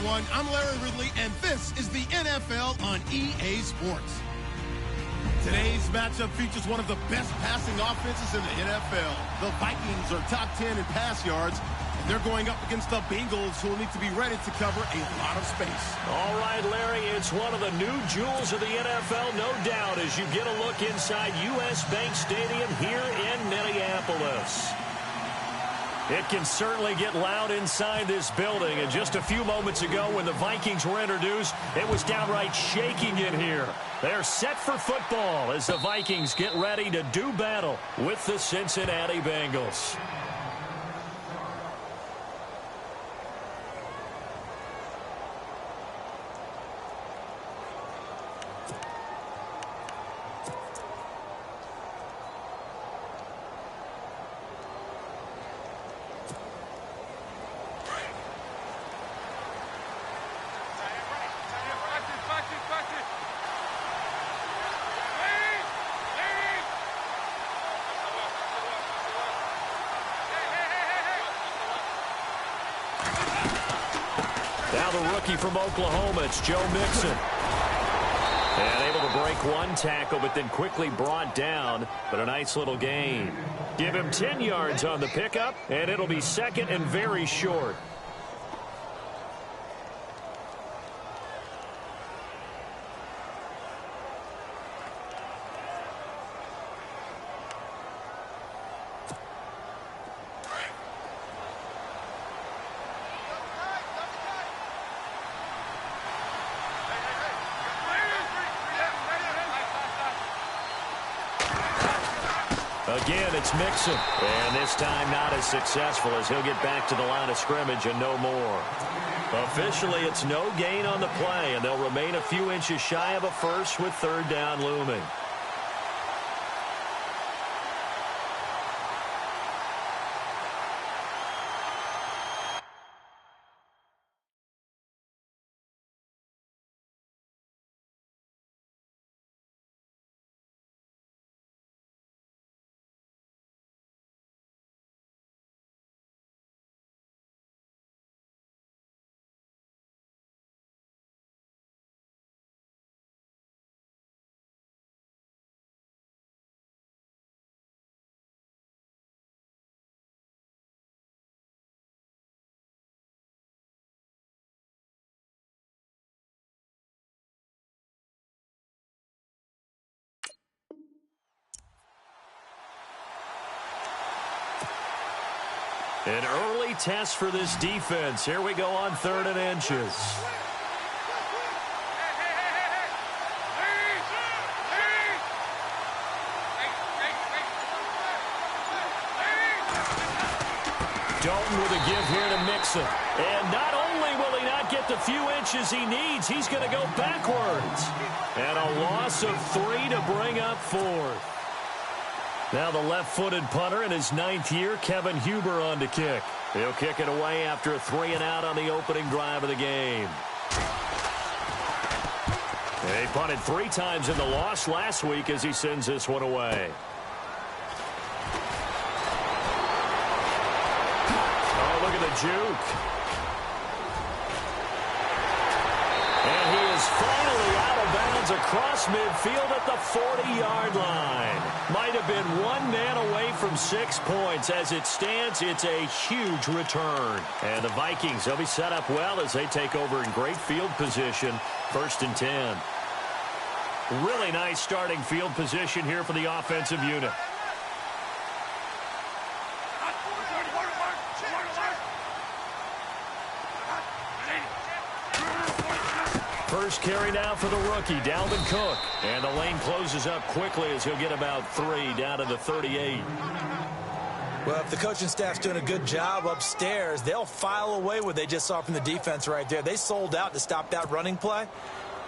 everyone. I'm Larry Ridley, and this is the NFL on EA Sports. Today's matchup features one of the best passing offenses in the NFL. The Vikings are top 10 in pass yards, and they're going up against the Bengals, who will need to be ready to cover a lot of space. All right, Larry, it's one of the new jewels of the NFL, no doubt, as you get a look inside U.S. Bank Stadium here in Minneapolis. It can certainly get loud inside this building. And just a few moments ago when the Vikings were introduced, it was downright shaking in here. They're set for football as the Vikings get ready to do battle with the Cincinnati Bengals. Now the rookie from Oklahoma, it's Joe Mixon. And able to break one tackle, but then quickly brought down. But a nice little gain. Give him 10 yards on the pickup, and it'll be second and very short. Again, it's Mixon. And this time not as successful as he'll get back to the line of scrimmage and no more. Officially, it's no gain on the play, and they'll remain a few inches shy of a first with third down looming. An early test for this defense. Here we go on 3rd and inches. Dalton with a give here to Mixon. And not only will he not get the few inches he needs, he's going to go backwards. And a loss of 3 to bring up 4th. Now the left-footed punter in his 9th year, Kevin Huber, on to kick. He'll kick it away after a 3-and-out on the opening drive of the game. He punted 3 times in the loss last week as he sends this one away. Oh, look at the juke. And he is finally out of bounds across midfield at the 40-yard line. Might have been one man away from 6 points. As it stands, it's a huge return. And the Vikings, they'll be set up well as they take over in great field position. 1st and 10. Really nice starting field position here for the offensive unit. First carry now for the rookie, Dalvin Cook. And the lane closes up quickly as he'll get about 3 down to the 38. Well, if the coaching staff's doing a good job upstairs, they'll file away what they just saw from the defense right there. They sold out to stop that running play.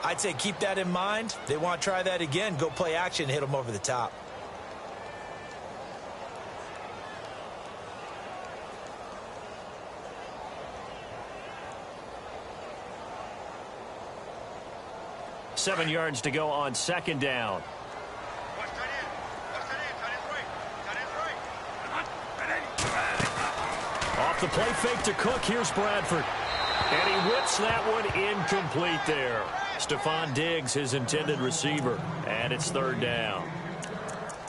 I'd say keep that in mind. They want to try that again, go play action, hit them over the top. Seven yards to go on 2nd down. Off the play fake to Cook. Here's Bradford. And he whips that one incomplete there. Stephon Diggs, his intended receiver. And it's third down.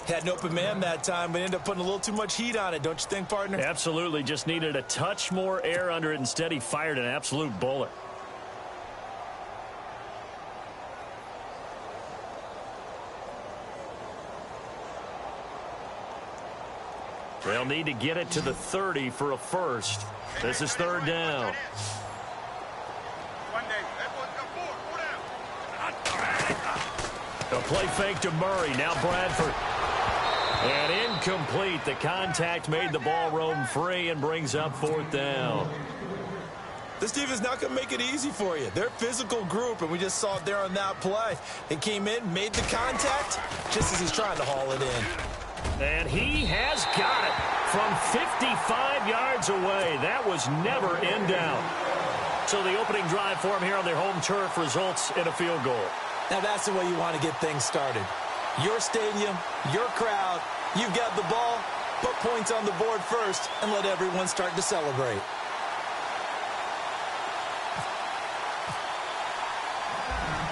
Had an open man that time, but ended up putting a little too much heat on it, don't you think, partner? Absolutely. Just needed a touch more air under it. Instead, he fired an absolute bullet. They'll need to get it to the 30 for a first. This is third down. A play fake to Murray. Now Bradford. And incomplete. The contact made the ball roam free and brings up fourth down. This defense is not going to make it easy for you. They're a physical group, and we just saw it there on that play. They came in, made the contact, just as he's trying to haul it in. And he has got it from 55 yards away. That was never in doubt. So the opening drive for him here on their home turf results in a field goal. Now that's the way you want to get things started. Your stadium, your crowd, you've got the ball, put points on the board first, and let everyone start to celebrate.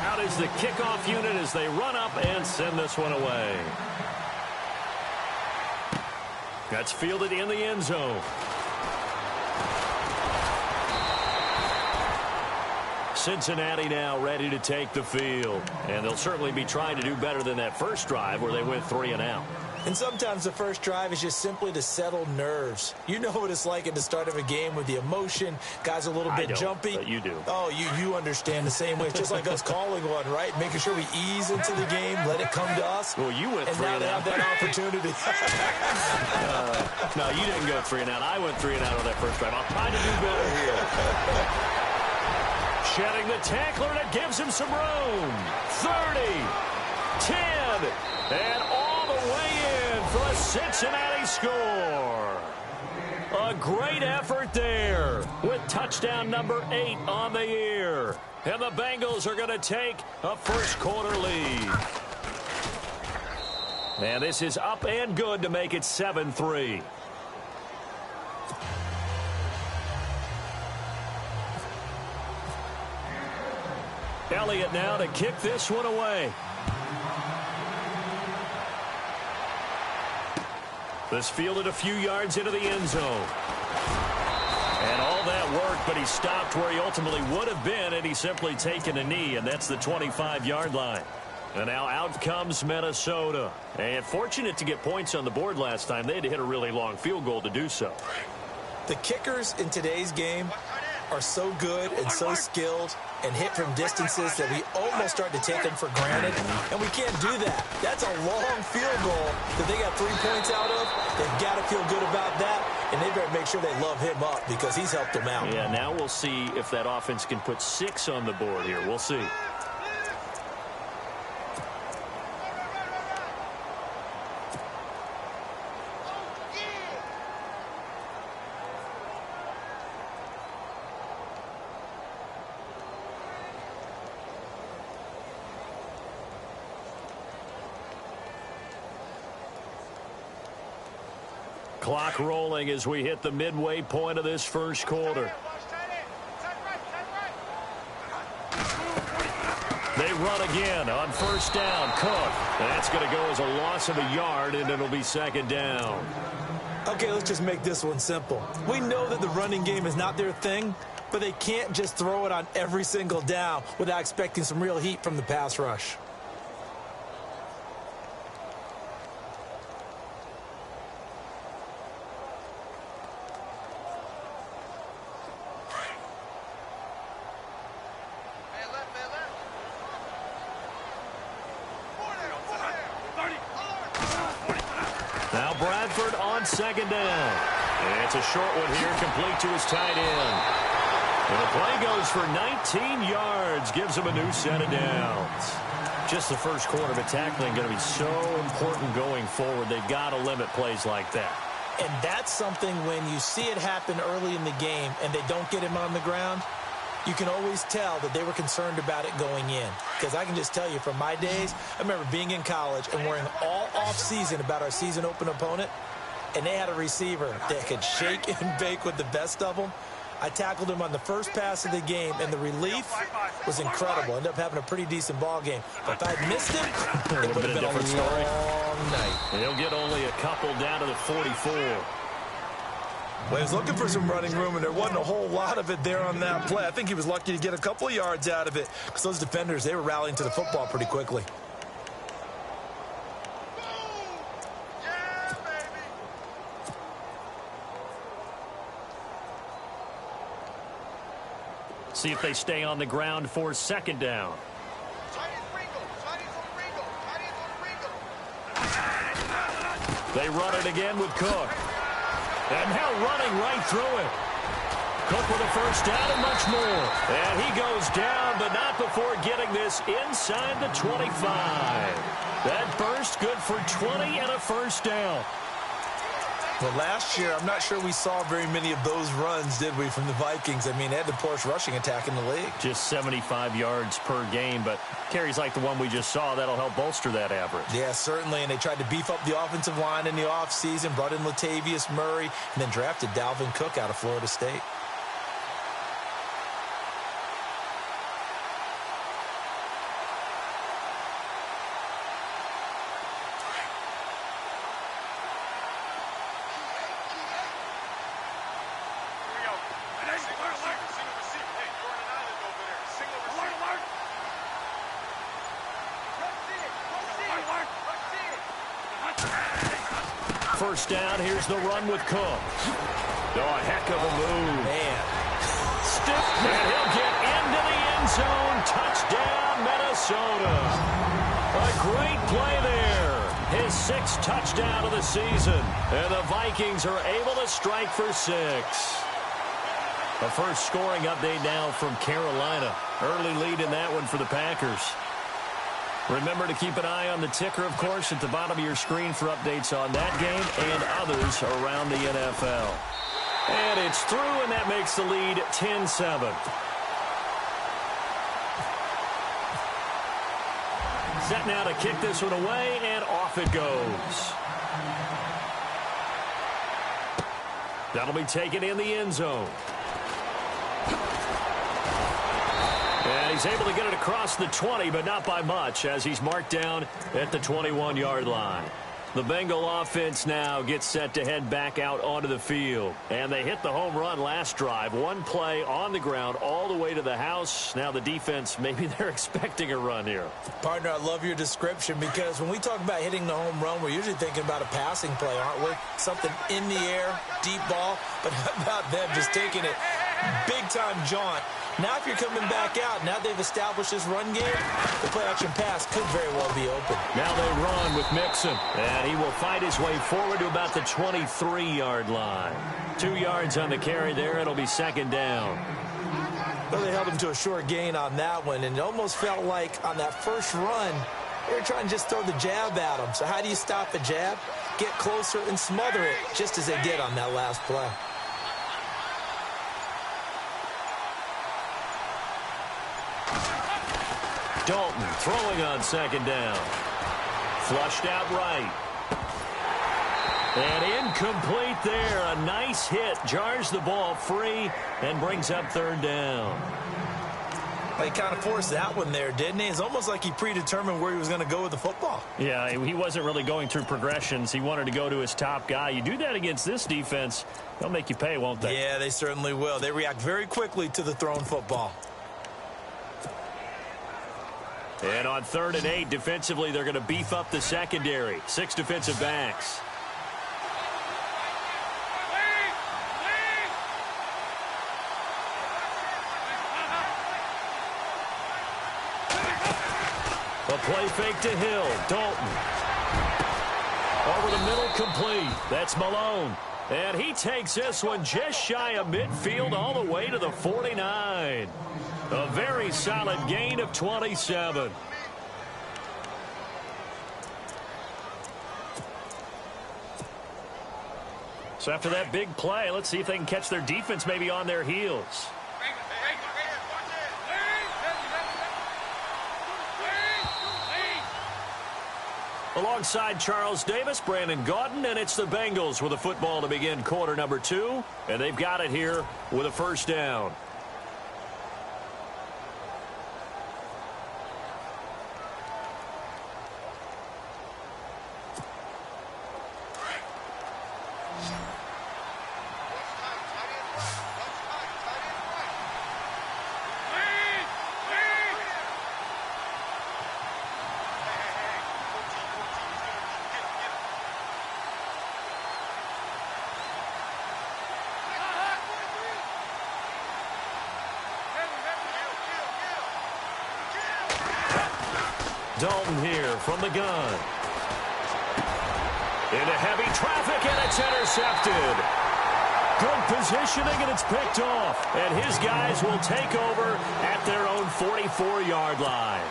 Out is the kickoff unit as they run up and send this one away. That's fielded in the end zone. Cincinnati now ready to take the field. And they'll certainly be trying to do better than that first drive where they went 3 and out. And sometimes the first drive is just simply to settle nerves. You know what it's like at the start of a game with the emotion. Guys a little bit jumpy. But you do. Oh, you understand the same way. It's just like us calling one, right? Making sure we ease into the game, let it come to us. Well, you went 3 and out. And now they have that opportunity. No, you didn't go 3 and out. I went 3 and out on that first drive. I'll try to do better here. Shedding the tackler, and it gives him some room. 30, 10, and all the way in for a Cincinnati score. A great effort there with touchdown number 8 on the year. And the Bengals are going to take a first quarter lead. And this is up and good to make it 7-3. Elliott now to kick this one away. This fielded a few yards into the end zone. And all that work, but he stopped where he ultimately would have been, and he's simply taken a knee, and that's the 25-yard line. And now out comes Minnesota. And fortunate to get points on the board last time. They had to hit a really long field goal to do so. The kickers in today's game are so good and so skilled and hit from distances that we almost start to take them for granted, and we can't do that. That's a long field goal that they got 3 points out of. They've got to feel good about that, and they better make sure they love him up because he's helped them out. Yeah, now we'll see if that offense can put 6 on the board here. We'll see. Clock rolling as we hit the midway point of this first quarter. They run again on first down. Cook. That's going to go as a loss of a yard, and it'll be second down. Okay, let's just make this one simple. We know that the running game is not their thing, but they can't just throw it on every single down without expecting some real heat from the pass rush. Now Bradford on second down. And it's a short one here, complete to his tight end. And the play goes for 19 yards, gives him a new set of downs. Just the first quarter, but tackling going to be so important going forward. They've got to limit plays like that. And that's something when you see it happen early in the game and they don't get him on the ground, you can always tell that they were concerned about it going in. Because I can just tell you from my days, I remember being in college and worrying all off-season about our season-open opponent. and they had a receiver that could shake and bake with the best of them. I tackled him on the first pass of the game, and the relief was incredible. Ended up having a pretty decent ball game. But if I had missed him, it would have been a long night. He'll get only a couple down to the 44. Well, he was looking for some running room, and there wasn't a whole lot of it there on that play. I think he was lucky to get a couple of yards out of it because those defenders, they were rallying to the football pretty quickly. See if they stay on the ground for second down. They run it again with Cook. And now running right through it. Cook with a first down and much more. And he goes down, but not before getting this inside the 25. That burst good for 20 and a first down. Well, last year, I'm not sure we saw very many of those runs, did we, from the Vikings? I mean, they had the poorest rushing attack in the league. Just 75 yards per game, but carries like the one we just saw, that'll help bolster that average. Yeah, certainly, and they tried to beef up the offensive line in the offseason, brought in Latavius Murray, and then drafted Dalvin Cook out of Florida State. First down, here's the run with Cook. Oh, a heck of a move. Man. Stiff, and he'll get into the end zone. Touchdown, Minnesota. A great play there. His sixth touchdown of the season. And the Vikings are able to strike for 6. A first scoring update now from Carolina. Early lead in that one for the Packers. Remember to keep an eye on the ticker, of course, at the bottom of your screen for updates on that game and others around the NFL. And it's through, and that makes the lead 10-7. Set now to kick this one away, and off it goes. That'll be taken in the end zone. And he's able to get it across the 20, but not by much, as he's marked down at the 21-yard line. The Bengal offense now gets set to head back out onto the field. And they hit the home run last drive. One play on the ground all the way to the house. Now the defense, maybe they're expecting a run here. Partner, I love your description because when we talk about hitting the home run, we're usually thinking about a passing play, aren't we? Something in the air, deep ball. But how about them just taking it big-time jaunt? Now if you're coming back out, now they've established this run game, the play-action pass could very well be open. Now they run with Mixon, and he will fight his way forward to about the 23-yard line. 2 yards on the carry there. It'll be second down. Well, they held him to a short gain on that one, and it almost felt like on that first run, they were trying to just throw the jab at him. So how do you stop the jab? Get closer and smother it, just as they did on that last play. Dalton throwing on second down. Flushed out right. And incomplete there. A nice hit. Jars the ball free and brings up third down. Well, he kind of forced that one there, didn't he? It's almost like he predetermined where he was going to go with the football. Yeah, he wasn't really going through progressions. He wanted to go to his top guy. You do that against this defense, they'll make you pay, won't they? Yeah, they certainly will. They react very quickly to the thrown football. And on 3rd and 8, defensively, they're going to beef up the secondary. 6 defensive backs. A play fake to Hill. Dalton. Over the middle, complete. That's Malone. And he takes this one just shy of midfield all the way to the 49. A very solid gain of 27. So after that big play, let's see if they can catch their defense maybe on their heels. Alongside Charles Davis, Brandon Gaudin, and it's the Bengals with a football to begin quarter number 2. And they've got it here with a first down. Dalton here from the gun. Into heavy traffic, and it's intercepted. Good positioning, and it's picked off. And his guys will take over at their own 44-yard line.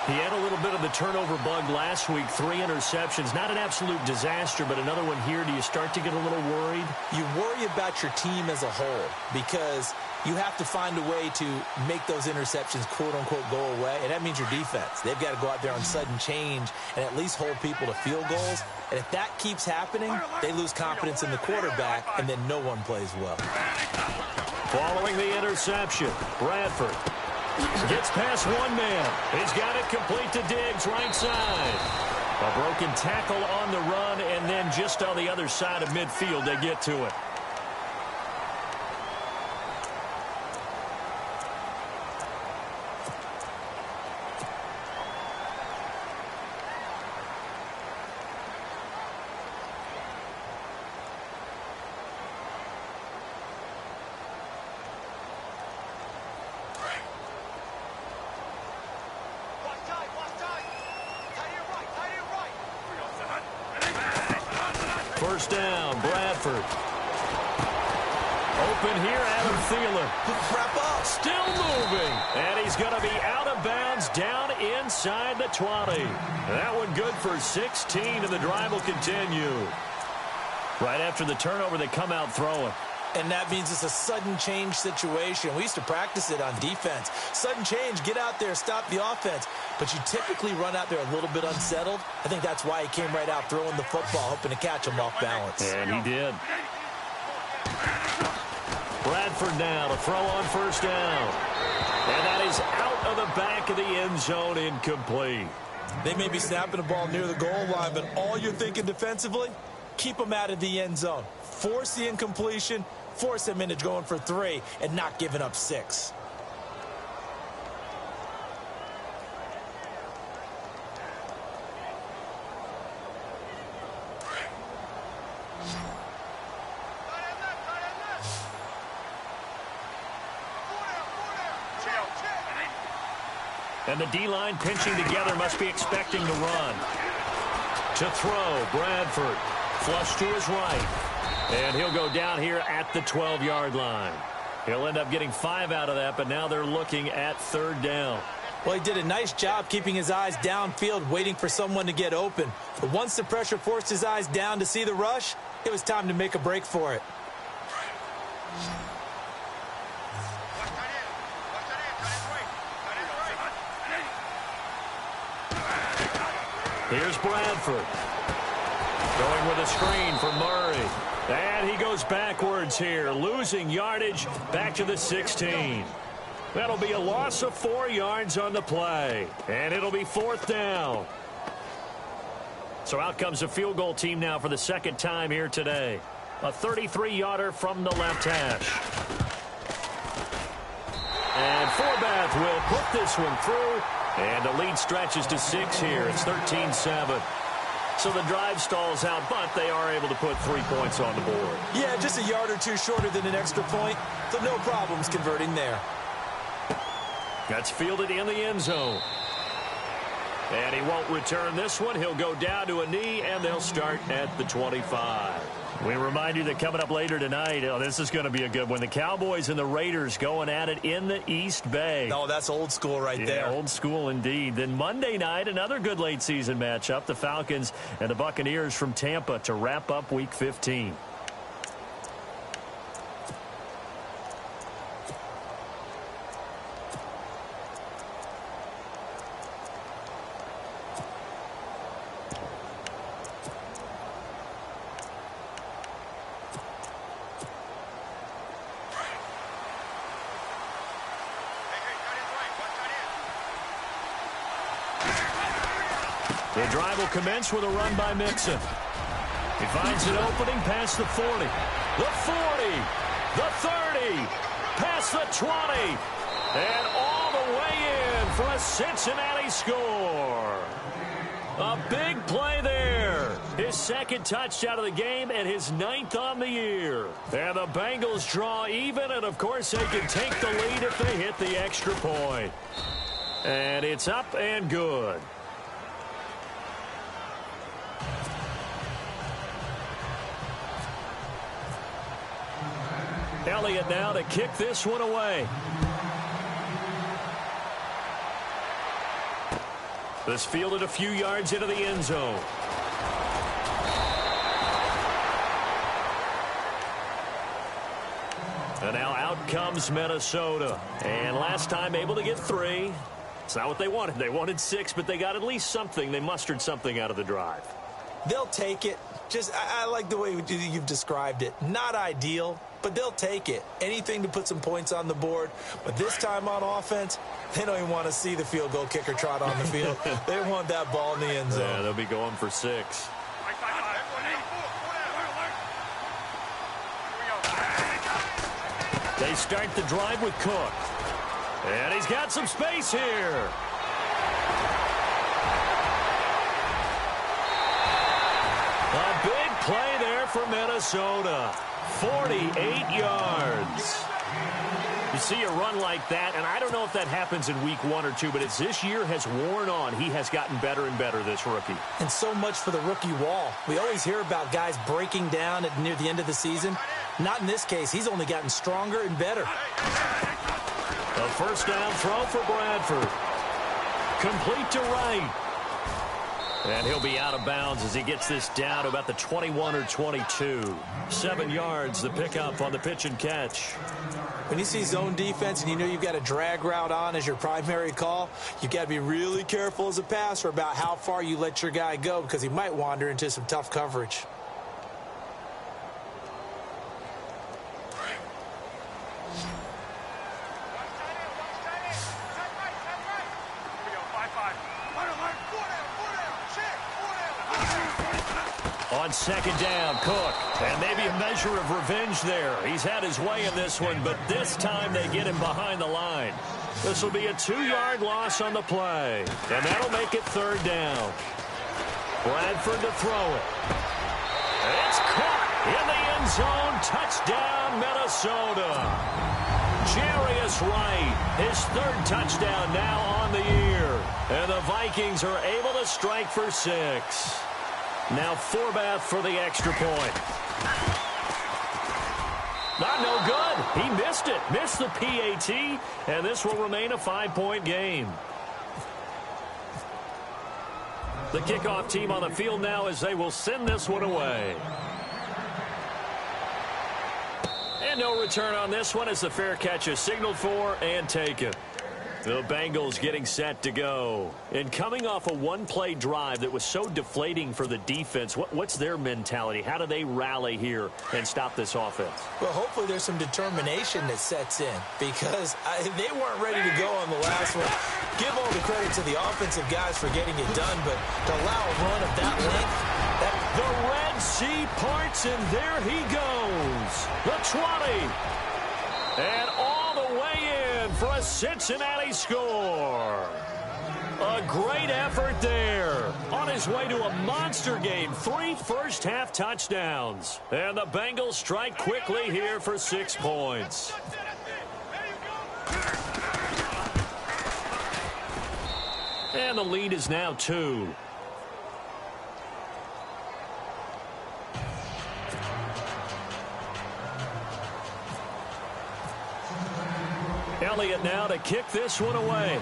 He had a little bit of the turnover bug last week, 3 interceptions. Not an absolute disaster, but another one here. Do you start to get a little worried? You worry about your team as a whole because you have to find a way to make those interceptions, quote-unquote, go away, and that means your defense. They've got to go out there on sudden change and at least hold people to field goals. And if that keeps happening, they lose confidence in the quarterback, and then no one plays well. Following the interception, Bradford gets past one man. He's got it complete to Diggs, right side. A broken tackle on the run, and then just on the other side of midfield, they get to it. First down, Bradford. Open here, Adam Thielen. Wrap up. Still moving. And he's going to be out of bounds down inside the 20. That one good for 16, and the drive will continue. Right after the turnover, they come out throwing. And that means it's a sudden change situation. We used to practice it on defense. Sudden change, get out there, stop the offense. But you typically run out there a little bit unsettled. I think that's why he came right out throwing the football, hoping to catch him off balance. And he did. Bradford now to throw on first down. And that is out of the back of the end zone, incomplete. They may be snapping the ball near the goal line, but all you're thinking defensively, keep them out of the end zone. Force the incompletion, force them into going for 3, and not giving up 6. And the D-line pinching together, must be expecting to run. To throw, Bradford. Flush to his right. And he'll go down here at the 12-yard line. He'll end up getting 5 out of that, but now they're looking at third down. Well, he did a nice job keeping his eyes downfield, waiting for someone to get open. But once the pressure forced his eyes down to see the rush, it was time to make a break for it. Here's Bradford. Going with a screen for Murray. And he goes backwards here, losing yardage back to the 16. That'll be a loss of 4 yards on the play. And it'll be fourth down. So out comes a field goal team now for the second time here today. A 33-yarder from the left hash. And Forbath will put this one through. And the lead stretches to 6 here. It's 13-7. So the drive stalls out, but they are able to put 3 points on the board. Yeah, just a yard or two shorter than an extra point. So no problems converting there. That's fielded in the end zone. And he won't return this one. He'll go down to a knee, and they'll start at the 25. We remind you that coming up later tonight, this is going to be a good one. The Cowboys and the Raiders going at it in the East Bay. Oh, that's old school right there. Old school indeed. Then Monday night, another good late season matchup. The Falcons and the Buccaneers from Tampa to wrap up Week 15. The drive will commence with a run by Mixon. He finds an opening past the 40. The 40. The 30. Past the 20. And all the way in for a Cincinnati score. A big play there. His second touchdown of the game and his 9th on the year. And the Bengals draw even, and of course they can take the lead if they hit the extra point. And it's up and good. Elliott now to kick this one away. This fielded a few yards into the end zone. And now out comes Minnesota. And last time able to get 3. It's not what they wanted. They wanted 6, but they got at least something. They mustered something out of the drive. They'll take it. I like the way you've described it. Not ideal, but they'll take it. Anything to put some points on the board. But this time on offense, they don't even want to see the field goal kicker trot on the field. They want that ball in the end zone. Yeah, they'll be going for 6. They start the drive with Cook. And he's got some space here. A big play there for Minnesota. 48 yards. You see a run like that, and I don't know if that happens in week 1 or 2, but as this year has worn on, he has gotten better and better, this rookie. And so much for the rookie wall. We always hear about guys breaking down near the end of the season. Not in this case. He's only gotten stronger and better. A first down throw for Bradford. Complete to Wright. And he'll be out of bounds as he gets this down to about the 21 or 22. 7 yards, the pickup on the pitch and catch. When you see zone defense and you know you've got a drag route on as your primary call, you've got to be really careful as a passer about how far you let your guy go because he might wander into some tough coverage. On second down, Cook. And maybe a measure of revenge there. He's had his way in this one, but this time they get him behind the line. This will be a 2-yard loss on the play. And that'll make it third down. Bradford to throw it. It's caught in the end zone. Touchdown, Minnesota. Jarius Wright, his 3rd touchdown now on the year. And the Vikings are able to strike for 6. Now Forbath for the extra point. Not no good. He missed it. Missed the PAT. And this will remain a 5-point game. The kickoff team on the field now as they will send this one away. And no return on this one as the fair catch is signaled for and taken. The Bengals getting set to go. And coming off a one-play drive that was so deflating for the defense, what's their mentality? How do they rally here and stop this offense? Well, hopefully there's some determination that sets in because they weren't ready to go on the last one. Give all the credit to the offensive guys for getting it done, but to allow a run of that length, the Red Sea parts, and there he goes. The 20. And all the way in for a Cincinnati score. A great effort there. On his way to a monster game. 3 first-half touchdowns. And the Bengals strike quickly here for 6 points. And the lead is now 2. Elliott now to kick this one away.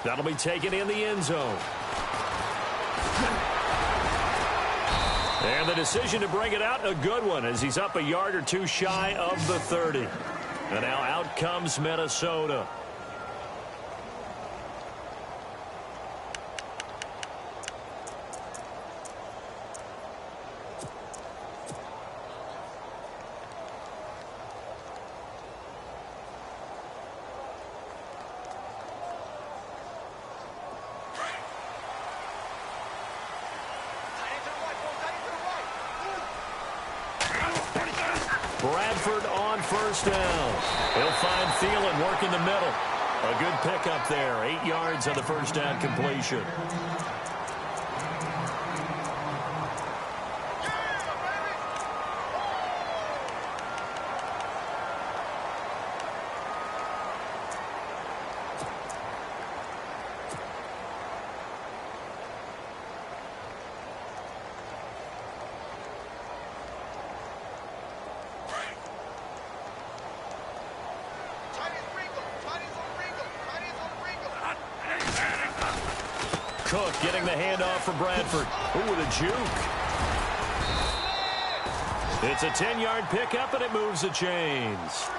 That'll be taken in the end zone. And the decision to bring it out, a good one, as he's up a yard or two shy of the 30. And now out comes Minnesota. Bradford on first down. He'll find Thielen working the middle. A good pickup there. 8 yards on the first down completion. Cook getting the handoff for Bradford. Ooh, with a juke. It's a 10-yard pickup, and it moves the chains.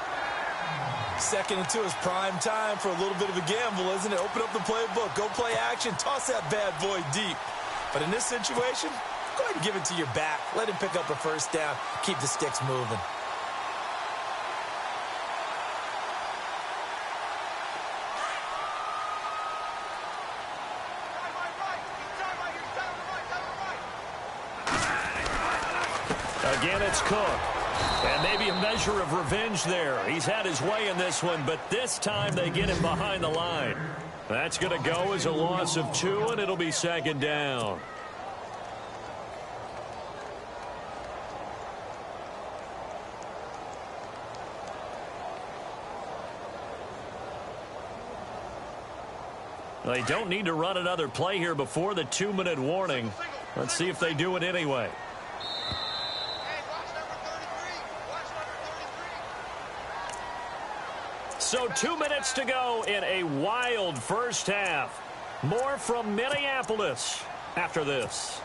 2nd and 2 is prime time for a little bit of a gamble, isn't it? Open up the playbook, go play action, toss that bad boy deep. But in this situation, go ahead and give it to your back. Let him pick up a first down. Keep the sticks moving. Again, it's Cook. And maybe a measure of revenge there. He's had his way in this one, but this time they get him behind the line. That's going to go as a loss of 2, and it'll be 2nd down. They don't need to run another play here before the 2-minute warning. Let's see if they do it anyway. So 2 minutes to go in a wild first half. More from Minneapolis after this.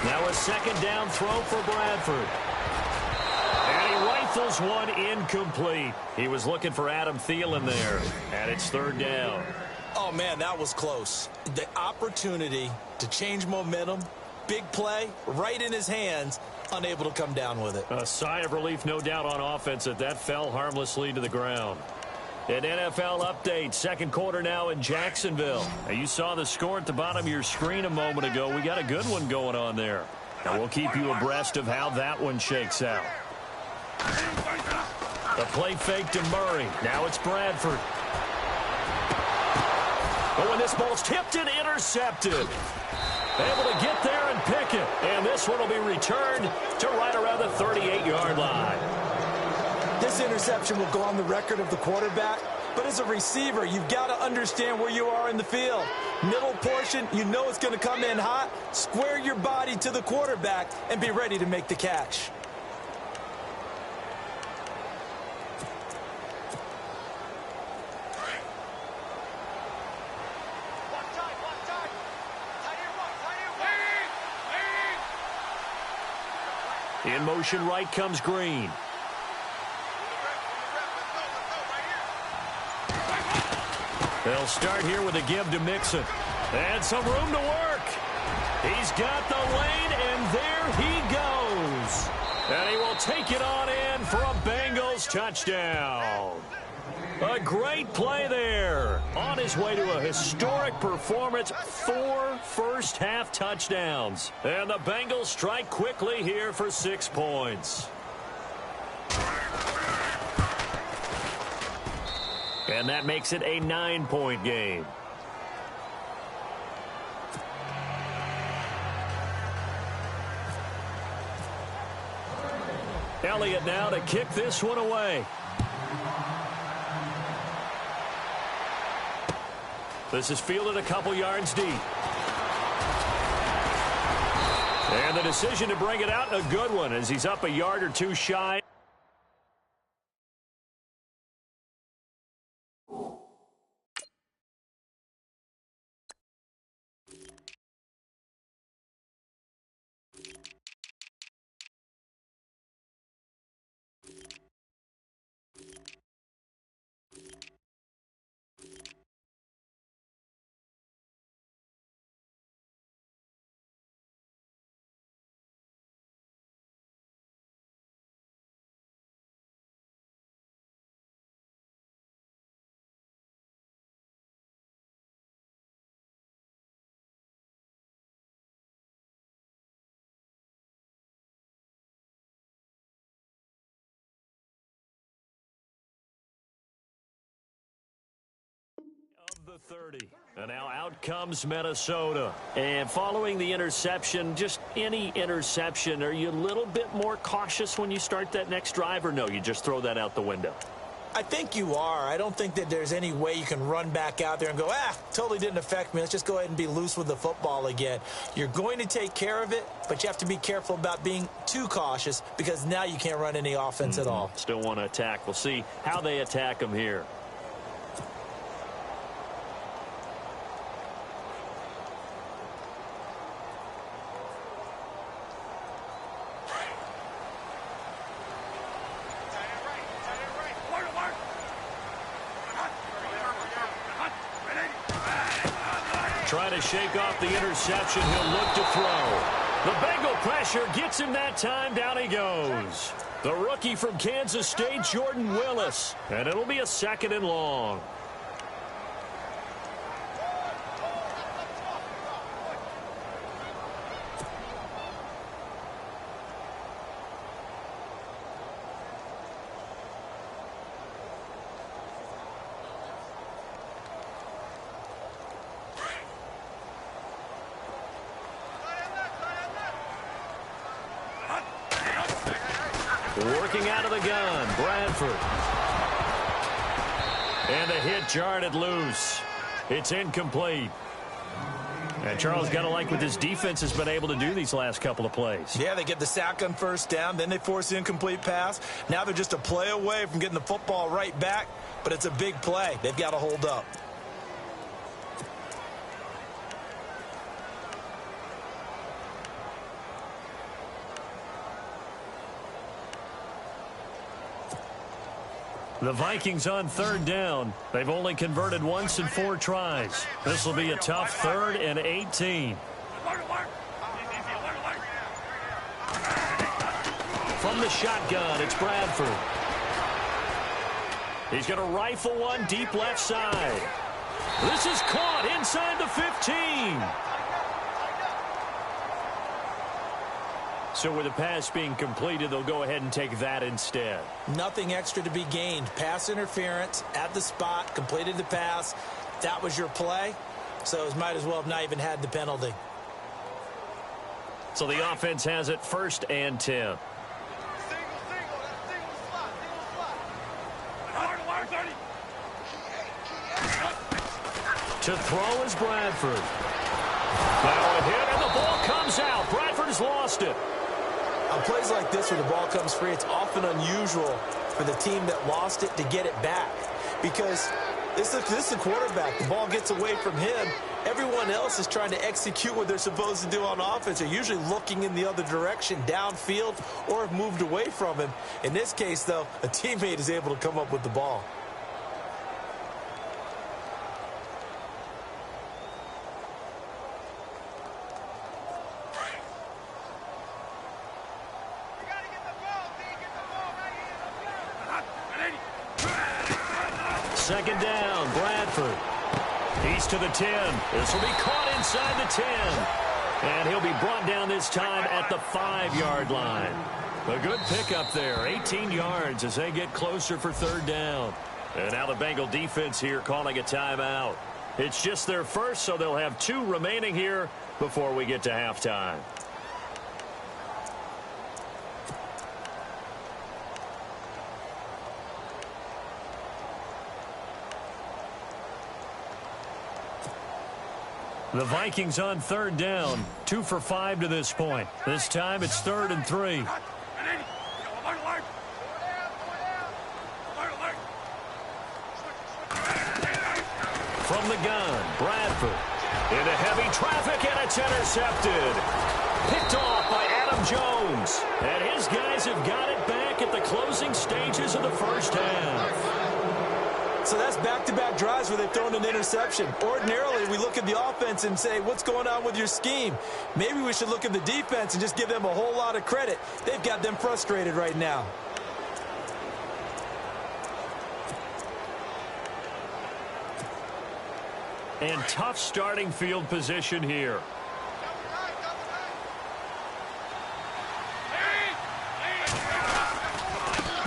Now a 2nd down throw for Bradford. And he rifles one incomplete. He was looking for Adam Thielen there. And it's 3rd down. Oh, man, that was close. The opportunity to change momentum, big play, right in his hands, unable to come down with it. A sigh of relief, no doubt, on offense that fell harmlessly to the ground. An NFL update, 2nd quarter now in Jacksonville. Now, you saw the score at the bottom of your screen a moment ago. We got a good one going on there. And we'll keep you abreast of how that one shakes out. The play fake to Murray. Now it's Bradford. Oh, and this ball's tipped and intercepted. Able to get there and pick it. And this one will be returned to right around the 38-yard line. This interception will go on the record of the quarterback, but as a receiver, you've got to understand where you are in the field. Middle portion, you know it's going to come in hot. Square your body to the quarterback and be ready to make the catch. In motion right comes Green. They'll start here with a give to Mixon. And some room to work. He's got the lane, and there he goes. And he will take it on in for a Bengals touchdown. A great play there. On his way to a historic performance, 4 first-half touchdowns. And the Bengals strike quickly here for 6 points. And that makes it a 9-point game. Elliott now to kick this one away. This is fielded a couple yards deep. And the decision to bring it out, a good one, as he's up a yard or 2 shy. 30. And now out comes Minnesota. And following the interception, just any interception, are you a little bit more cautious when you start that next drive, or no, you just throw that out the window? I think you are. I don't think that there's any way you can run back out there and go, totally didn't affect me. Let's just go ahead and be loose with the football again. You're going to take care of it, but you have to be careful about being too cautious because now you can't run any offense at all. Still want to attack. We'll see how they attack them here. Trying to shake off the interception. He'll look to throw. The Bengal pressure gets him that time. Down he goes. The rookie from Kansas State, Jordan Willis. And it'll be a 2nd and long. Working out of the gun, Bradford. And a hit jarred it loose. It's incomplete. And Charles, got to like what this defense has been able to do these last couple of plays. Yeah, they get the sack on 1st down, then they force the incomplete pass. Now they're just a play away from getting the football right back, but it's a big play. They've got to hold up. The Vikings on 3rd down. They've only converted once in 4 tries. This will be a tough 3rd and 18. From the shotgun, it's Bradford. He's going to rifle one deep left side. This is caught inside the 15. So with the pass being completed, they'll go ahead and take that instead. Nothing extra to be gained. Pass interference at the spot, completed the pass. That was your play, so it might as well have not even had the penalty. So the offense has it 1st and 10. To throw is Bradford. Now a hit, and the ball comes out. Bradford's lost it. On plays like this where the ball comes free, it's often unusual for the team that lost it to get it back because this is the quarterback. The ball gets away from him. Everyone else is trying to execute what they're supposed to do on offense. They're usually looking in the other direction, downfield, or have moved away from him. In this case, though, a teammate is able to come up with the ball. Second down, Bradford. He's to the 10. This will be caught inside the 10. And he'll be brought down this time at the 5-yard line. A good pickup there, 18 yards as they get closer for 3rd down. And now the Bengal defense here calling a timeout. It's just their first, so they'll have 2 remaining here before we get to halftime. The Vikings on 3rd down, 2 for 5 to this point. This time it's 3rd and 3. From the gun, Bradford. Into heavy traffic, and it's intercepted. Picked off by Adam Jones. And his guys have got it back at the closing stages of the 1st half. So that's back-to-back drives where they've thrown an interception. Ordinarily, we look at the offense and say, what's going on with your scheme? Maybe we should look at the defense and just give them a whole lot of credit. They've got them frustrated right now. And tough starting field position here.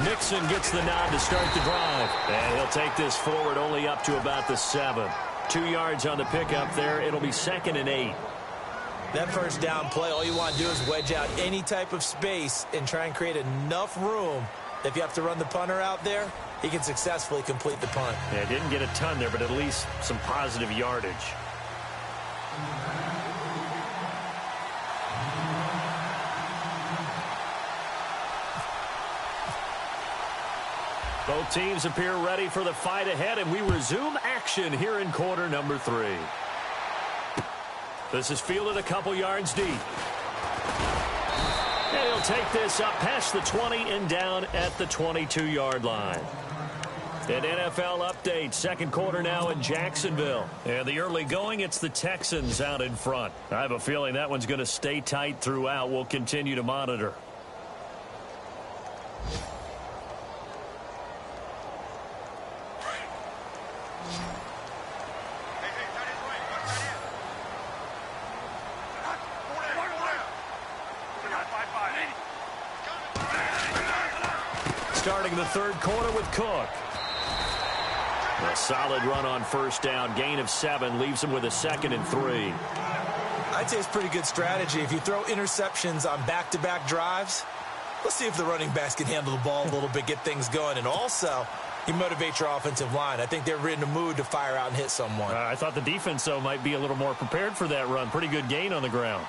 Nixon gets the nod to start the drive. And he'll take this forward only up to about the 7. 2 yards on the pickup there. It'll be 2nd and 8. That first down play, all you want to do is wedge out any type of space and try and create enough room. If you have to run the punter out there, he can successfully complete the punt. Yeah, didn't get a ton there, but at least some positive yardage. Both teams appear ready for the fight ahead, and we resume action here in quarter number 3. This is fielded a couple yards deep. And he'll take this up past the 20 and down at the 22-yard line. An NFL update, second quarter now in Jacksonville. And the early going, it's the Texans out in front. I have a feeling that one's going to stay tight throughout. We'll continue to monitor. Starting the third quarter with Cook. A solid run on first down. Gain of 7 leaves him with a 2nd and 3. I'd say it's pretty good strategy. If you throw interceptions on back-to-back drives, let's see if the running backs can handle the ball a little bit, get things going. And also, you motivate your offensive line. I think they're in a mood to fire out and hit someone. I thought the defense, though, might be a little more prepared for that run. Pretty good gain on the ground.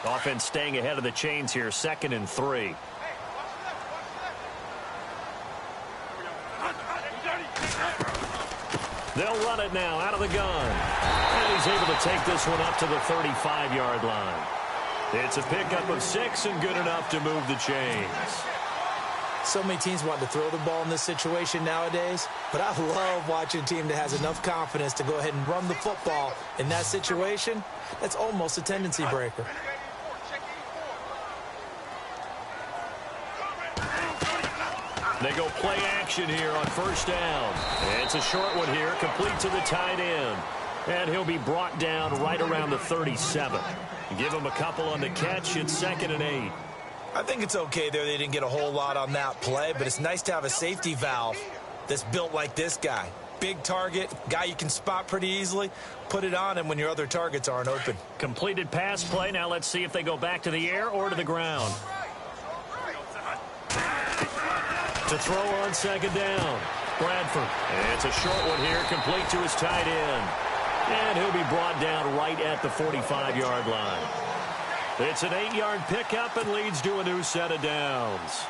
Offense staying ahead of the chains here, 2nd and 3. They'll run it now out of the gun. And he's able to take this one up to the 35-yard line. It's a pickup of 6 and good enough to move the chains. So many teams want to throw the ball in this situation nowadays, but I love watching a team that has enough confidence to go ahead and run the football in that situation. That's almost a tendency breaker. They go play action here on first down. It's a short one here, complete to the tight end. And he'll be brought down right around the 37. Give him a couple on the catch. It's 2nd and 8. I think it's okay there. They didn't get a whole lot on that play, but it's nice to have a safety valve that's built like this guy. Big target, guy you can spot pretty easily. Put it on him when your other targets aren't open. Completed pass play. Now let's see if they go back to the air or to the ground. To throw on 2nd down. Bradford. And it's a short one here, complete to his tight end. And he'll be brought down right at the 45-yard line. It's an 8-yard pickup and leads to a new set of downs.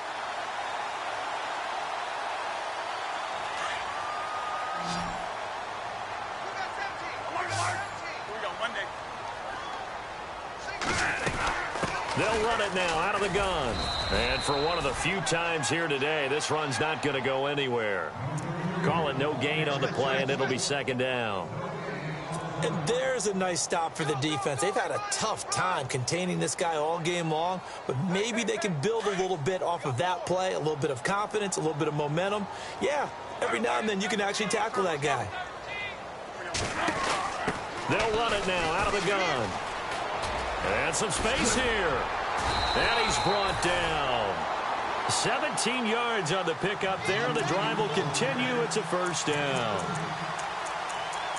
They'll run it now out of the gun. And for one of the few times here today, this run's not going to go anywhere. Call it no gain on the play, and it'll be 2nd down. And there's a nice stop for the defense. They've had a tough time containing this guy all game long, but maybe they can build a little bit off of that play, a little bit of confidence, a little bit of momentum. Yeah, every now and then you can actually tackle that guy. They'll run it now out of the gun. And some space here. And he's brought down. 17 yards on the pickup there. The drive will continue. It's a first down.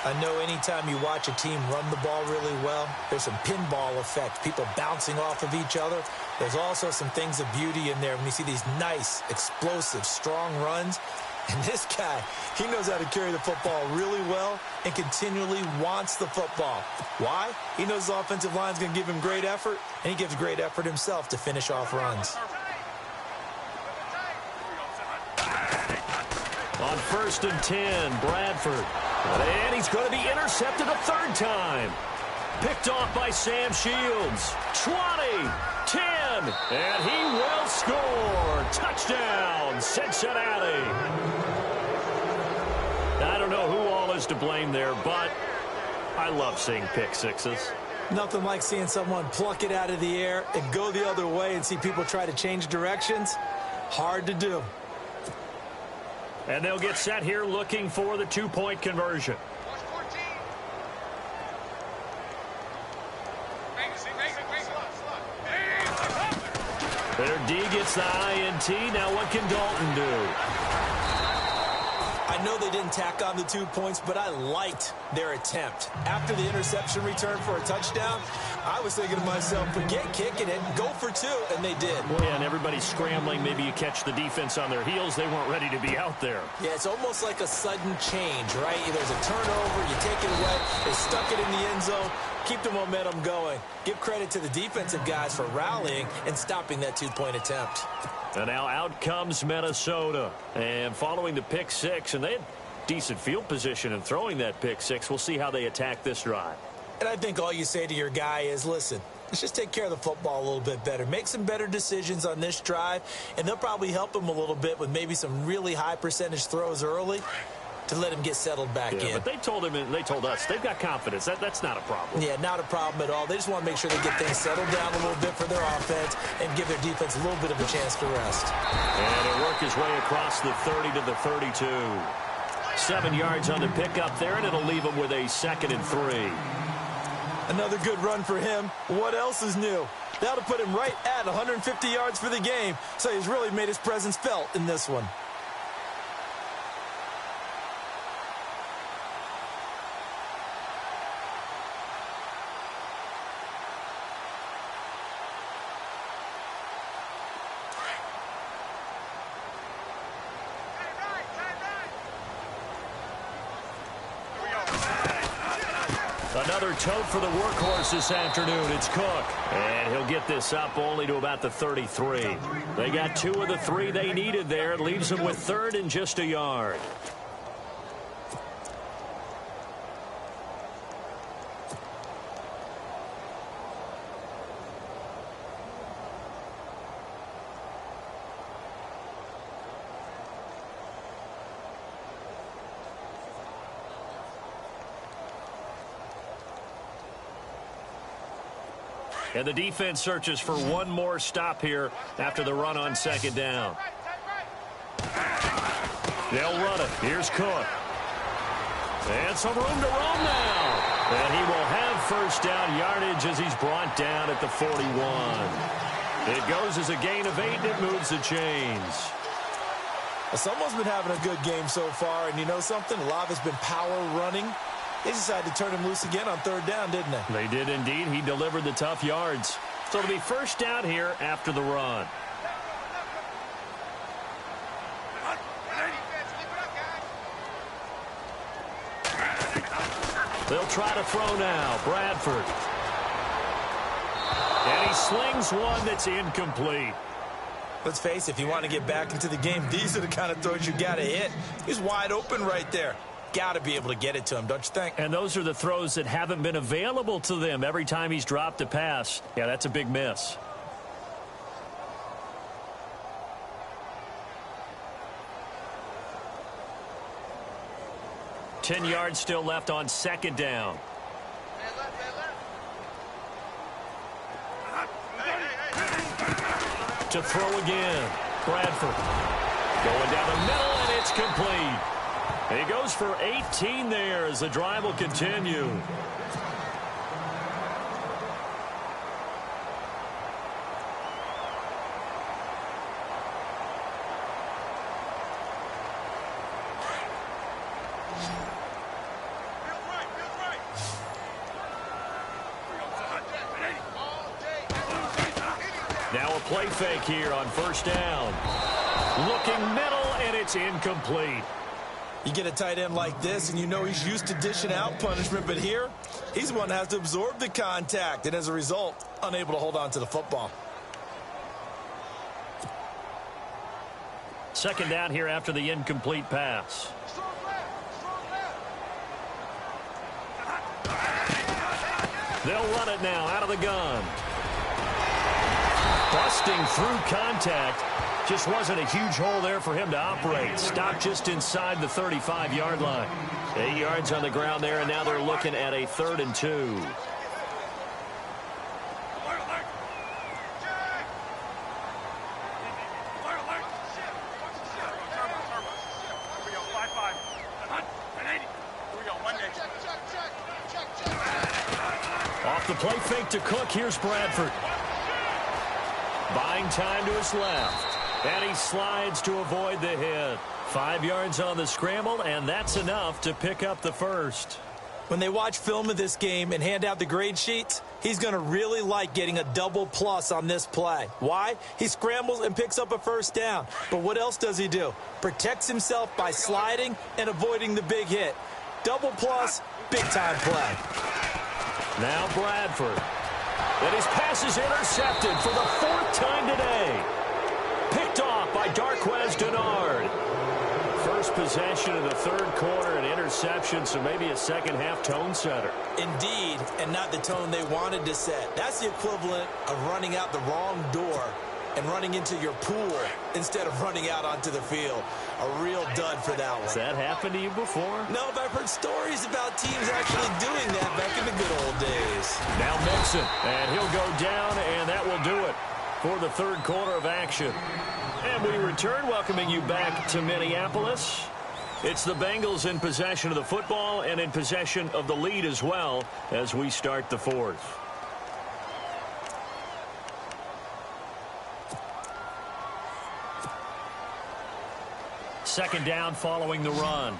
I know anytime you watch a team run the ball really well, there's some pinball effect, people bouncing off of each other. There's also some things of beauty in there when you see these nice, explosive, strong runs. And this guy, he knows how to carry the football really well and continually wants the football. Why? He knows the offensive line's going to give him great effort, and he gives great effort himself to finish off runs. On 1st and 10, Bradford. And he's going to be intercepted a 3rd time. Picked off by Sam Shields. 20, 10, and he will score. Touchdown, Cincinnati. I don't know who all is to blame there, but I love seeing pick sixes. Nothing like seeing someone pluck it out of the air and go the other way and see people try to change directions. Hard to do. And they'll get set here looking for the 2-point conversion. Their D gets the INT. Now what can Dalton do? I know they didn't tack on the 2 points, but I liked their attempt. After the interception return for a touchdown, I was thinking to myself, forget kicking it, go for 2, and they did. Yeah, and everybody's scrambling. Maybe you catch the defense on their heels. They weren't ready to be out there. Yeah, it's almost like a sudden change, right? There's a turnover, you take it away, they stuck it in the end zone. Keep the momentum going. Give credit to the defensive guys for rallying and stopping that 2-point attempt. And now out comes Minnesota. And following the pick 6, and they had decent field position in throwing that pick 6. We'll see how they attack this drive. And I think all you say to your guy is, listen, let's just take care of the football a little bit better. Make some better decisions on this drive, and they'll probably help him a little bit with maybe some really high percentage throws early to let him get settled back in. But they told him, and they told us, they've got confidence. That's not a problem. Yeah, not a problem at all. They just want to make sure they get things settled down a little bit for their offense and give their defense a little bit of a chance to rest. And he'll work his way across the 30 to the 32. 7 yards on the pickup there, and it'll leave him with a 2nd and 3. Another good run for him. What else is new? That'll put him right at 150 yards for the game, so he's really made his presence felt in this one. Another tote for the workhorse this afternoon. It's Cook. And he'll get this up only to about the 33. They got 2 of the 3 they needed there. It leaves them with 3rd and just a yard. And the defense searches for one more stop here after the run on 2nd down. They'll run it. Here's Cook. And some room to roam now. And he will have 1st down yardage as he's brought down at the 41. It goes as a gain of 8, and it moves the chains. Someone's been having a good game so far, and you know something? A lot of it's been power running. They decided to turn him loose again on 3rd down, didn't they? They did indeed. He delivered the tough yards. So it'll be 1st down here after the run. They'll try to throw now. Bradford. And he slings one that's incomplete. Let's face it, if you want to get back into the game, these are the kind of throws you got to hit. He's wide open right there. Got to be able to get it to him, don't you think? And those are the throws that haven't been available to them every time he's dropped a pass. Yeah, that's a big miss. Ten yards still left on 2nd down. To throw again. Bradford. Going down the middle, and it's complete. And he goes for 18 there as the drive will continue. Now a play fake here on 1st down. Looking middle, and it's incomplete. You get a tight end like this, and you know he's used to dishing out punishment, but here, he's the one that has to absorb the contact, and as a result, unable to hold on to the football. 2nd down here after the incomplete pass. They'll run it now out of the gun. Busting through contact. Just wasn't a huge hole there for him to operate. Stopped just inside the 35-yard line. 8 yards on the ground there, and now they're looking at a 3rd and 2. Off Off the play fake to Cook, here's Bradford. Buying time to his left. And he slides to avoid the hit. 5 yards on the scramble, and that's enough to pick up the first. When they watch film of this game and hand out the grade sheets, he's going to really like getting a double plus on this play. Why? He scrambles and picks up a first down. But what else does he do? Protects himself by sliding and avoiding the big hit. Double plus, big-time play. Now Bradford. And his pass is intercepted for the 4th time today. Picked off by Darquez Denard. First possession of the 3rd quarter, an interception, so maybe a second-half tone setter. Indeed, and not the tone they wanted to set. That's the equivalent of running out the wrong door and running into your pool instead of running out onto the field. A real dud for that one. Has that happened to you before? No, but I've heard stories about teams actually doing that back in the good old days. Now Mixon, and he'll go down, and that will do it for the 3rd quarter of action. And we return, welcoming you back to Minneapolis. It's the Bengals in possession of the football and in possession of the lead as well as we start the 4th. Second down following the run.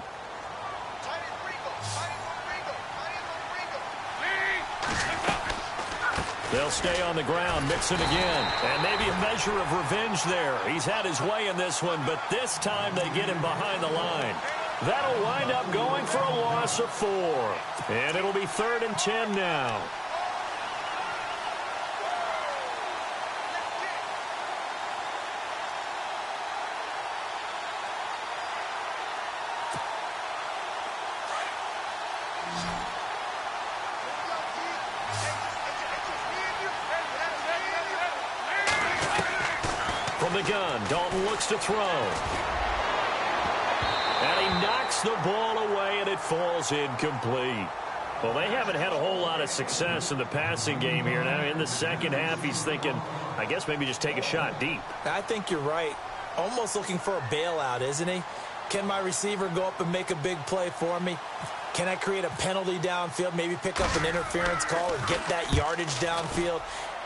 They'll stay on the ground, Mixon again. And maybe a measure of revenge there. He's had his way in this one, but this time they get him behind the line. That'll wind up going for a loss of 4. And it'll be 3rd and 10 now. From the gun, Dalton looks to throw. And he knocks the ball away, and it falls incomplete. Well, they haven't had a whole lot of success in the passing game here. Now, in the second half, he's thinking, I guess maybe just take a shot deep. I think you're right. Almost looking for a bailout, isn't he? Can my receiver go up and make a big play for me? Can I create a penalty downfield, maybe pick up an interference call or get that yardage downfield?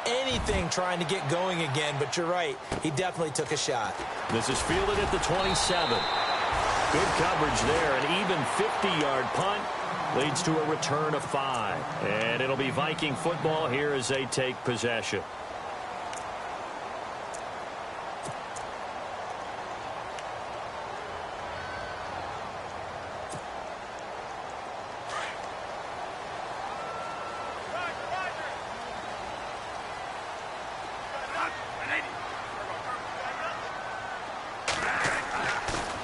Anything trying to get going again, but you're right. He definitely took a shot. This is fielded at the 27. Good coverage there. An even 50-yard punt leads to a return of 5. And it'll be Viking football here as they take possession.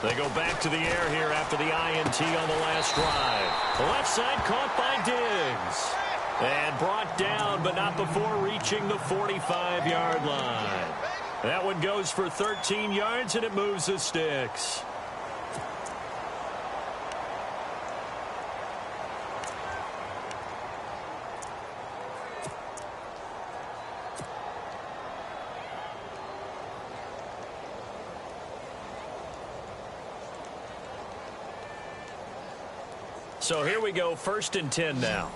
They go back to the air here after the INT on the last drive. The left side caught by Diggs. And brought down, but not before reaching the 45-yard line. That one goes for 13 yards, and it moves the sticks. So here we go, 1st and 10 now.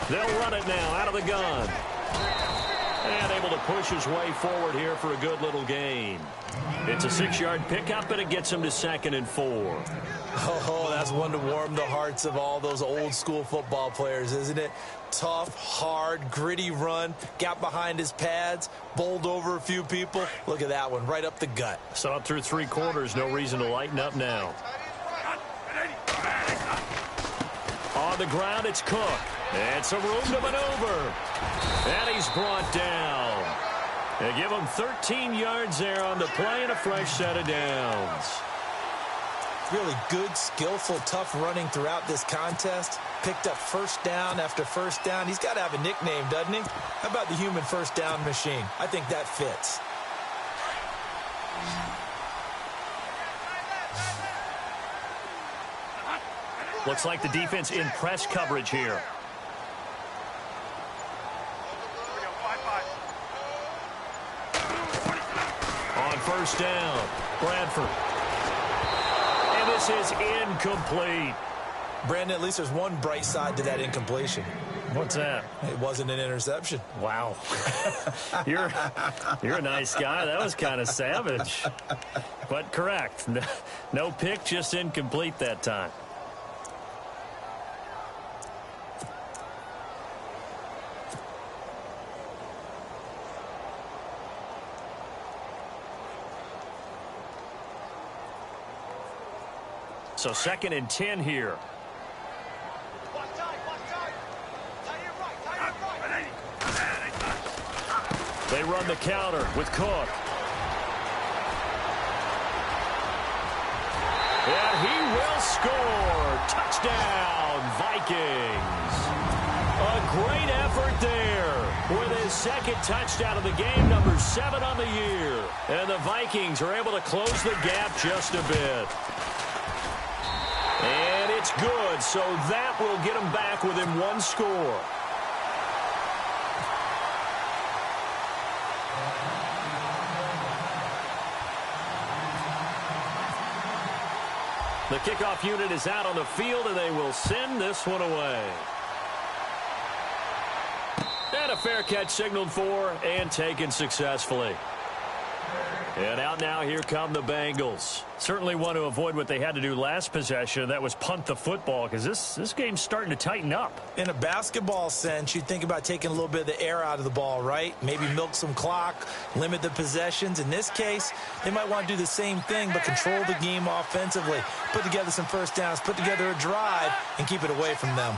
They'll run it now out of the gun. And able to push his way forward here for a good little gain. It's a 6-yard pickup, and it gets him to 2nd and 4. Oh, that's one to warm the hearts of all those old-school football players, isn't it? Tough, hard, gritty run, got behind his pads, bowled over a few people. Look at that one, right up the gut. Saw it through 3 quarters, no reason to lighten up now. On the ground, it's Cook. And some room to maneuver. And he's brought down. They give him 13 yards there on the play and a fresh set of downs. Really good, skillful, tough running throughout this contest. Picked up first down after first down. He's got to have a nickname, doesn't he? How about the human first down machine? I think that fits. Looks like the defense in press coverage here. On first down, Bradford. And this is incomplete. Brandon, at least there's one bright side to that incompletion. What's that? It wasn't an interception. Wow. You're a nice guy. That was kind of savage. But correct. No pick, just incomplete that time. So 2nd and 10 here. They run the counter with Cook. And he will score. Touchdown, Vikings. A great effort there with his 2nd touchdown of the game, number 7 on the year. And the Vikings are able to close the gap just a bit. And it's good, so that will get them back within 1 score. The kickoff unit is out on the field, and they will send this one away. And a fair catch signaled for and taken successfully. And out now, here come the Bengals. Certainly want to avoid what they had to do last possession. That was punt the football, because this game's starting to tighten up. In a basketball sense, you think about taking a little bit of the air out of the ball, right? Maybe milk some clock, limit the possessions. In this case, they might want to do the same thing, but control the game offensively. Put together some first downs, put together a drive, and keep it away from them.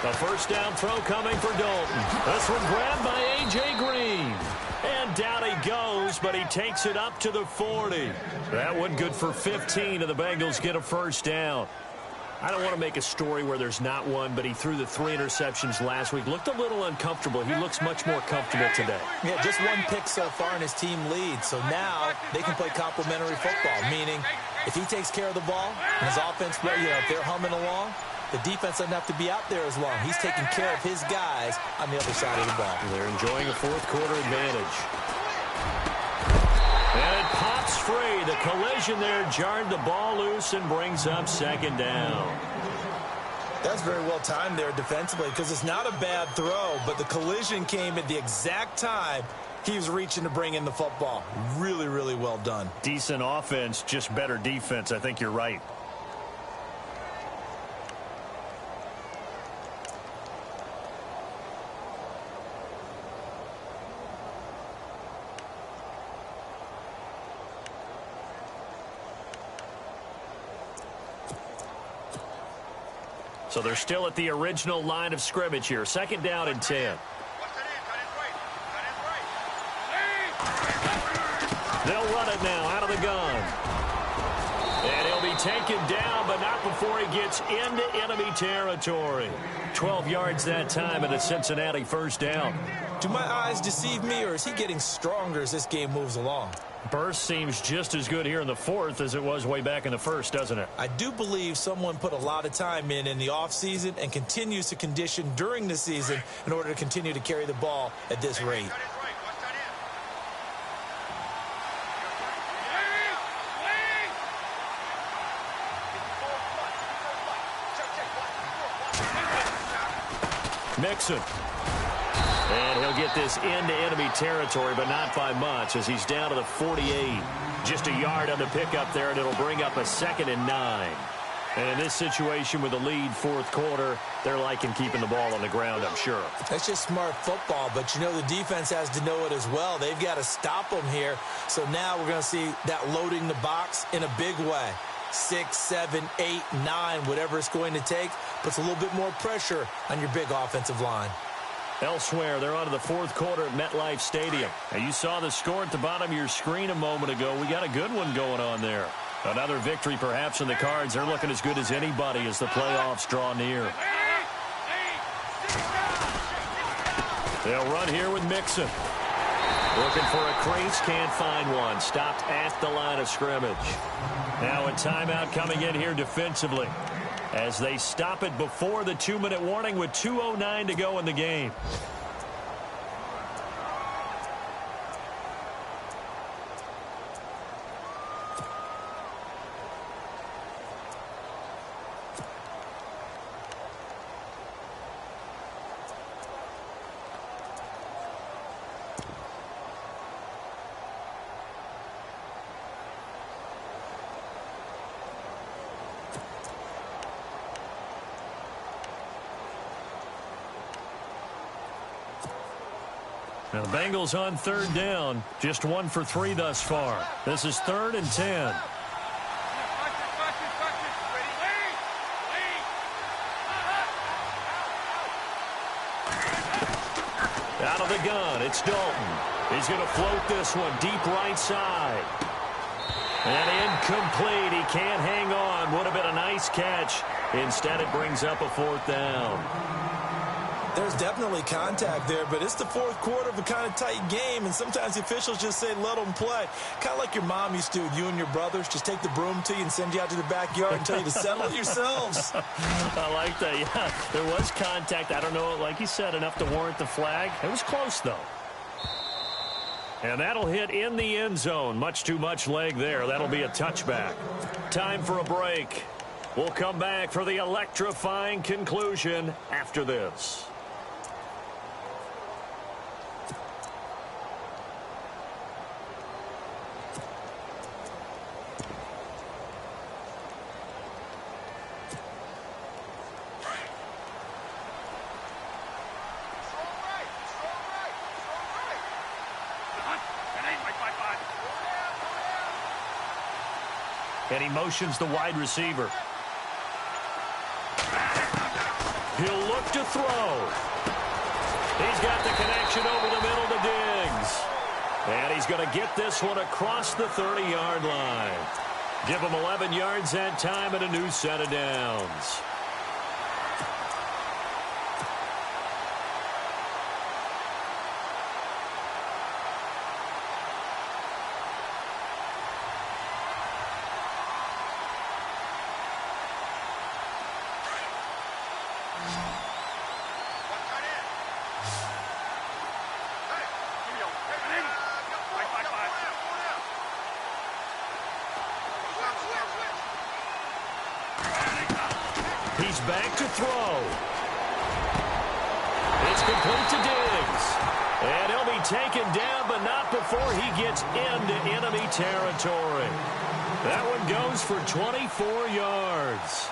A first down throw coming for Dalton. This one grabbed by A.J. Green. And down he goes, but he takes it up to the 40. That one good for 15, and the Bengals get a first down. I don't want to make a story where there's not one, but he threw the 3 interceptions last week. Looked a little uncomfortable. He looks much more comfortable today. Yeah, just 1 pick so far, and his team leads. So now they can play complementary football, meaning if he takes care of the ball and his offense, if they're humming along, the defense doesn't have to be out there as long. He's taking care of his guys on the other side of the ball. They're enjoying a 4th quarter advantage. And it pops free. The collision there jarred the ball loose and brings up 2nd down. That's very well timed there defensively, because it's not a bad throw, but the collision came at the exact time he was reaching to bring in the football. Really, really well done. Decent offense, just better defense. I think you're right. So they're still at the original line of scrimmage here. 2nd down and 10. They'll run it now out of the gun. And he'll be taken down, but not before he gets into enemy territory. 12 yards that time, and a Cincinnati first down. Do my eyes deceive me, or is he getting stronger as this game moves along? Burst seems just as good here in the 4th as it was way back in the 1st, doesn't it? I do believe someone put a lot of time in the offseason and continues to condition during the season in order to continue to carry the ball at this rate. Mixon. And he'll get this into enemy territory, but not by much, as he's down to the 48. Just a yard on the pickup there, and it'll bring up a 2nd and 9. And in this situation with the lead 4th quarter, they're liking keeping the ball on the ground, I'm sure. That's just smart football, but the defense has to know it as well. They've got to stop them here. So now we're going to see that loading the box in a big way. 6, 7, 8, 9, whatever it's going to take, puts a little bit more pressure on your big offensive line. Elsewhere, they're on to the 4th quarter at MetLife Stadium. Now, you saw the score at the bottom of your screen a moment ago. We got a good one going on there. Another victory perhaps in the cards. They're looking as good as anybody as the playoffs draw near. They'll run here with Mixon. Looking for a crease, can't find one. Stopped at the line of scrimmage. Now a timeout coming in here defensively, as they stop it before the 2-minute warning with 2:09 to go in the game. Now the Bengals on third down, just 1 for 3 thus far. This is 3rd and 10. Out of the gun, it's Dalton. He's going to float this one deep right side. And incomplete. He can't hang on. Would have been a nice catch. Instead, it brings up a 4th down. There's definitely contact there, but it's the 4th quarter of a kind of tight game, and sometimes the officials just say, let them play. Kind of like your mom used to with you and your brothers. Just take the broom to you and send you out to the backyard and tell you to settle it yourselves. I like that, yeah. There was contact. I don't know, like you said, enough to warrant the flag. It was close, though. And that'll hit in the end zone. Much too much leg there. That'll be a touchback. Time for a break. We'll come back for the electrifying conclusion after this. And he motions the wide receiver. He'll look to throw. He's got the connection over the middle to Diggs. And he's going to get this one across the 30-yard line. Give him 11 yards that time and a new set of downs. He's back to throw. It's complete to Diggs. And he'll be taken down, but not before he gets into enemy territory. That one goes for 24 yards.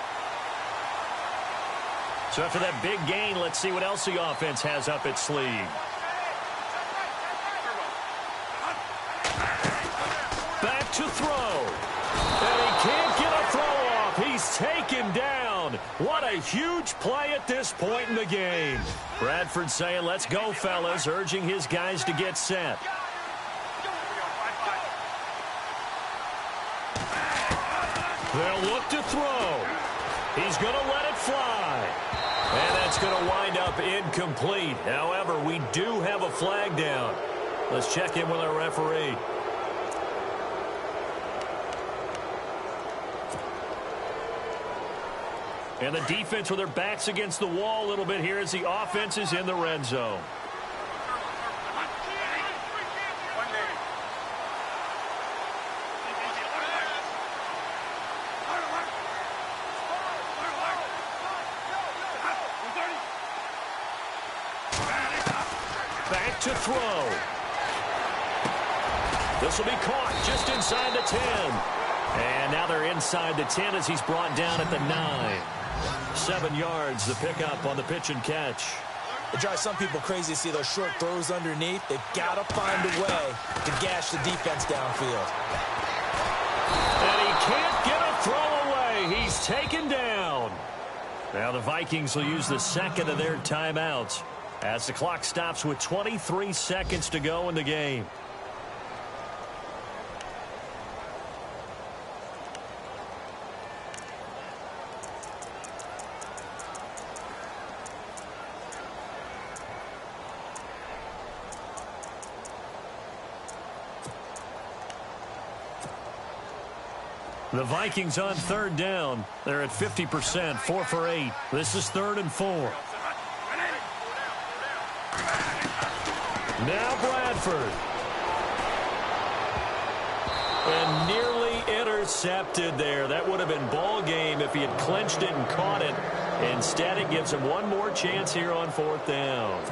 So after that big gain, let's see what else the offense has up its sleeve. Back to throw. And he can't get a throw off. He's taken down. What a huge play at this point in the game. Bradford saying, let's go, fellas, urging his guys to get set. They'll look to throw. He's going to let it fly. And that's going to wind up incomplete. However, we do have a flag down. Let's check in with our referee. And the defense with their backs against the wall a little bit here as the offense is in the red zone. Back to throw. This will be caught just inside the 10. And now they're inside the 10 as he's brought down at the 9. 7 yards, the pickup on the pitch and catch. It drives some people crazy to see those short throws underneath. They've got to find a way to gash the defense downfield. And he can't get a throw away. He's taken down. Now the Vikings will use the second of their timeouts as the clock stops with 23 seconds to go in the game. The Vikings on third down. They're at 50%, 4 for 8. This is 3rd and 4. Now Bradford. And nearly intercepted there. That would have been ball game if he had clinched it and caught it. Instead, it gives him one more chance here on 4th down.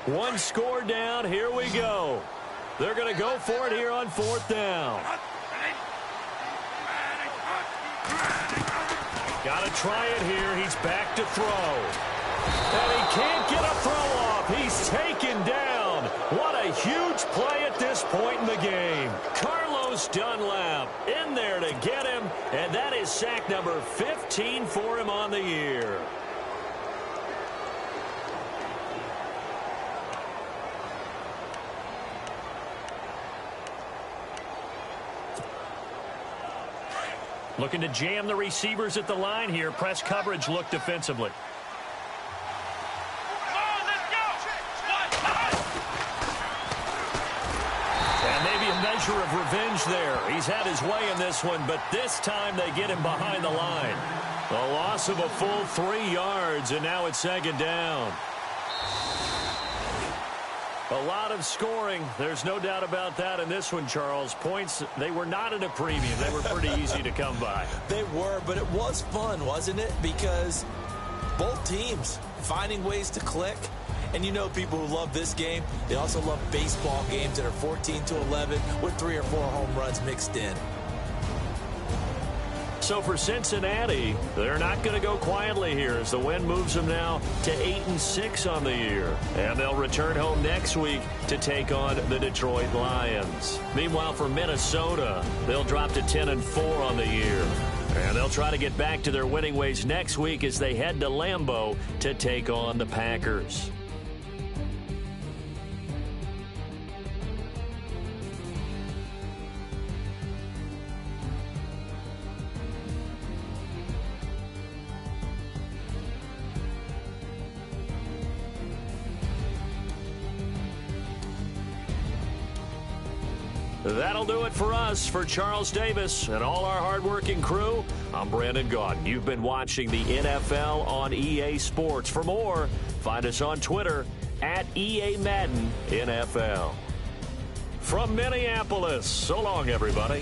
One score down. Here we go. They're going to go for it here on 4th down. Got to try it here. He's back to throw. And he can't get a throw off. He's taken down. What a huge play at this point in the game. Carlos Dunlap in there to get him, and that is sack number 15 for him on the year. Looking to jam the receivers at the line here. Press coverage look defensively. And maybe a measure of revenge there. He's had his way in this one, but this time they get him behind the line. A loss of a full 3 yards, and now it's 2nd down. A lot of scoring. There's no doubt about that in this one, Charles. Points, they were not at a premium. They were pretty easy to come by. They were, but it was fun, wasn't it? Because both teams finding ways to click. And you know people who love this game, they also love baseball games that are 14-11 with 3 or 4 home runs mixed in. So for Cincinnati, they're not going to go quietly here as the win moves them now to 8-6 on the year. And they'll return home next week to take on the Detroit Lions. Meanwhile, for Minnesota, they'll drop to 10-4 on the year. And they'll try to get back to their winning ways next week as they head to Lambeau to take on the Packers. That'll do it for us. For Charles Davis and all our hardworking crew, I'm Brandon Gaudin. You've been watching the NFL on EA Sports. For more, find us on Twitter at EA Madden NFL. From Minneapolis, so long, everybody.